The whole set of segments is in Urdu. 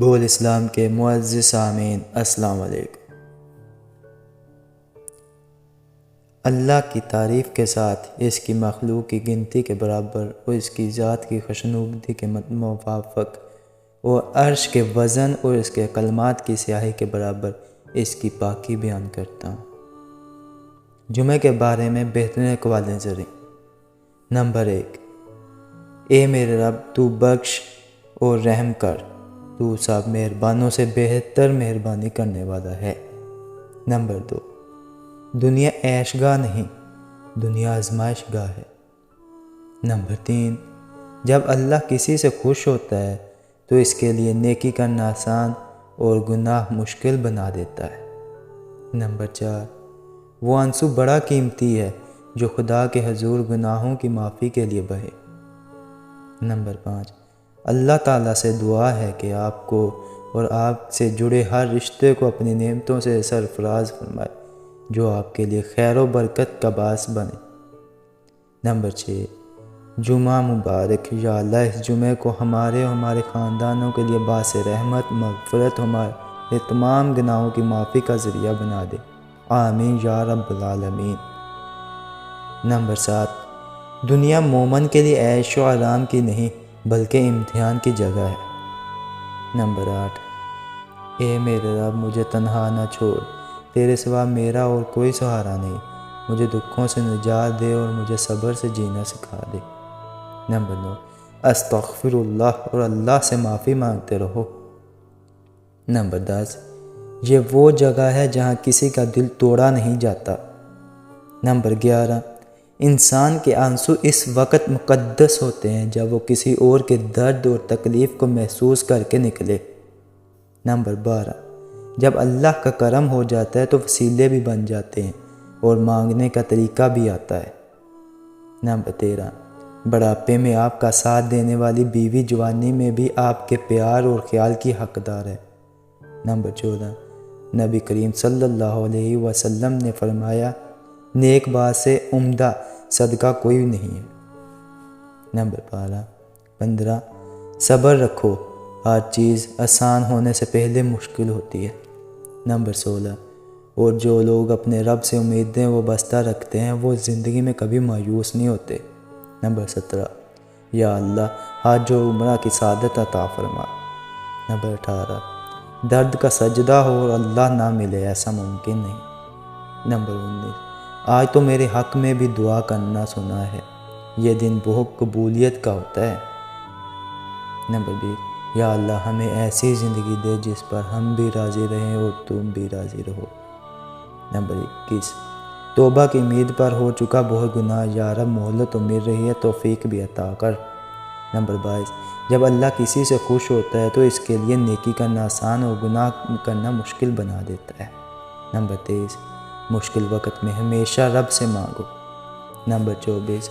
بول اسلام کے معزز سامعین، السلام علیکم۔ اللہ کی تعریف کے ساتھ اس کی مخلوق کی گنتی کے برابر اور اس کی ذات کی خوشنودی کے موافق اور عرش کے وزن اور اس کے کلمات کی سیاہی کے برابر اس کی پاکی بیان کرتا ہوں۔ جمعہ کے بارے میں بہترین اقوال نظری۔ نمبر 1، اے میرے رب تو بخش اور رحم کر، تو سب مہربانوں سے بہتر مہربانی کرنے والا ہے۔ نمبر 2، دنیا عیش گاہ نہیں، دنیا آزمائش گاہ ہے۔ نمبر 3، جب اللہ کسی سے خوش ہوتا ہے تو اس کے لیے نیکی کرنا آسان اور گناہ مشکل بنا دیتا ہے۔ نمبر 4، وہ آنسو بڑا قیمتی ہے جو خدا کے حضور گناہوں کی معافی کے لیے بہے۔ نمبر 5، اللہ تعالیٰ سے دعا ہے کہ آپ کو اور آپ سے جڑے ہر رشتے کو اپنی نعمتوں سے سرفراز فرمائے جو آپ کے لیے خیر و برکت کا باعث بنے۔ نمبر 6، جمعہ مبارک، یا اللہ اس جمعے کو ہمارے اور ہمارے خاندانوں کے لیے باعث رحمت، مغفرت، ہمارے تمام گناہوں کی معافی کا ذریعہ بنا دے، آمین یا رب العالمین۔ نمبر 7، دنیا مومن کے لیے عیش و آرام کی نہیں بلکہ امتحان کی جگہ ہے۔ نمبر 8، اے میرے رب مجھے تنہا نہ چھوڑ، تیرے سوا میرا اور کوئی سہارا نہیں، مجھے دکھوں سے نجات دے اور مجھے صبر سے جینا سکھا دے۔ نمبر 9، استغفر اللہ، اور اللہ سے معافی مانگتے رہو۔ نمبر 10، یہ وہ جگہ ہے جہاں کسی کا دل توڑا نہیں جاتا۔ نمبر 11، انسان کے آنسو اس وقت مقدس ہوتے ہیں جب وہ کسی اور کے درد اور تکلیف کو محسوس کر کے نکلے۔ نمبر 12، جب اللہ کا کرم ہو جاتا ہے تو وسیلے بھی بن جاتے ہیں اور مانگنے کا طریقہ بھی آتا ہے۔ نمبر 13، بڑھاپے میں آپ کا ساتھ دینے والی بیوی جوانی میں بھی آپ کے پیار اور خیال کی حقدار ہے۔ نمبر 14، نبی کریم صلی اللہ علیہ وسلم نے فرمایا، نیک بات سے عمدہ صدقہ کوئی نہیں ہے۔ نمبر 15، صبر رکھو، ہر چیز آسان ہونے سے پہلے مشکل ہوتی ہے۔ نمبر 16، اور جو لوگ اپنے رب سے امیدیں وابستہ رکھتے ہیں وہ زندگی میں کبھی مایوس نہیں ہوتے۔ نمبر 17، یا اللہ آج جو عمرہ کی سعادت عطا فرما۔ نمبر 18، درد کا سجدہ ہو اور اللہ نہ ملے، ایسا ممکن نہیں۔ نمبر 19، آج تو میرے حق میں بھی دعا کرنا سنا ہے، یہ دن بہت قبولیت کا ہوتا ہے۔ نمبر 20، یا اللہ ہمیں ایسی زندگی دے جس پر ہم بھی راضی رہیں اور تم بھی راضی رہو۔ نمبر 21، توبہ کی امید پر ہو چکا بہت گناہ، یا رب مہلت تو مل رہی ہے، توفیق بھی عطا کر۔ نمبر 22، جب اللہ کسی سے خوش ہوتا ہے تو اس کے لیے نیکی کرنا آسان اور گناہ کرنا مشکل بنا دیتا ہے۔ نمبر 23، مشکل وقت میں ہمیشہ رب سے مانگو۔ نمبر 24،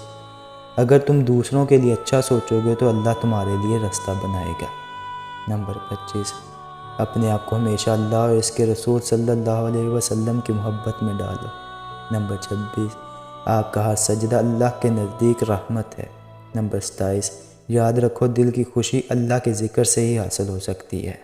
اگر تم دوسروں کے لیے اچھا سوچو گے تو اللہ تمہارے لیے رستہ بنائے گا۔ نمبر 25، اپنے آپ کو ہمیشہ اللہ اور اس کے رسول صلی اللہ علیہ وسلم کی محبت میں ڈالو۔ نمبر 26، آپ کا ہر سجدہ اللہ کے نزدیک رحمت ہے۔ نمبر 27، یاد رکھو دل کی خوشی اللہ کے ذکر سے ہی حاصل ہو سکتی ہے۔